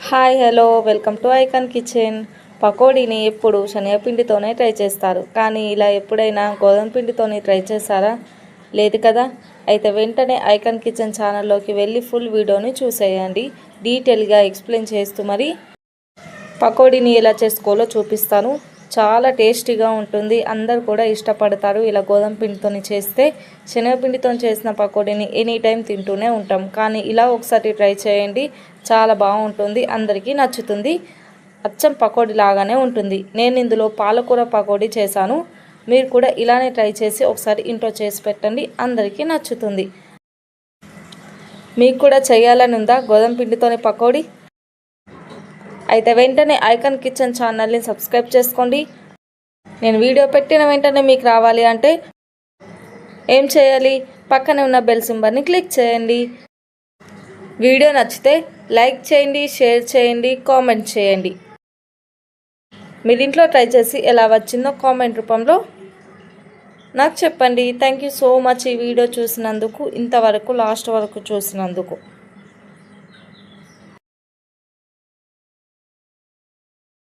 Hi hello welcome to Icon Kitchen. పకోడీని ఎప్పుడు శనగపిండితోనే ట్రై చేస్తారు, కానీ ఇలా ఎప్పుడైనా గోధుమ పిండితోనే ట్రై చేస్తారా? లేదు కదా. అయితే వెంటనే ఐకాన్ కిచెన్ ఛానల్లోకి వెళ్ళి ఫుల్ వీడియోని చూసేయండి. డీటెయిల్గా ఎక్స్ప్లెయిన్ చేస్తూ మరి పకోడీని ఎలా చేసుకోవాలో చూపిస్తాను. చాలా టేస్టీగా ఉంటుంది, అందరు కూడా ఇష్టపడతారు. ఇలా గోధుమ పిండితో చేస్తే శనగపిండితో చేసిన పకోడీని ఎనీ టైం తింటూనే ఉంటాం, కానీ ఇలా ఒకసారి ట్రై చేయండి. చాలా బాగుంటుంది, అందరికీ నచ్చుతుంది. అచ్చం పకోడీ లాగానే ఉంటుంది. నేను ఇందులో పాలకూర పకోడీ చేశాను. మీరు కూడా ఇలానే ట్రై చేసి ఒకసారి ఇంట్లో చేసి పెట్టండి, అందరికీ నచ్చుతుంది. మీకు కూడా చేయాలని ఉందా గోధుమ పిండితోని పకోడీ? అయితే వెంటనే ఐకాన్ కిచెన్ ఛానల్ని సబ్స్క్రైబ్ చేసుకోండి. నేను వీడియో పెట్టిన వెంటనే మీకు రావాలి అంటే ఏం చేయాలి? పక్కనే ఉన్న బెల్ సింబల్ని క్లిక్ చేయండి. వీడియో నచ్చితే లైక్ చేయండి, షేర్ చేయండి, కామెంట్ చేయండి. మీరు ఇంట్లో ట్రై చేసి ఎలా వచ్చిందో కామెంట్ రూపంలో నాకు చెప్పండి. థ్యాంక్ యూ సో మచ్ ఈ వీడియో చూసినందుకు, ఇంతవరకు లాస్ట్ వరకు చూసినందుకు.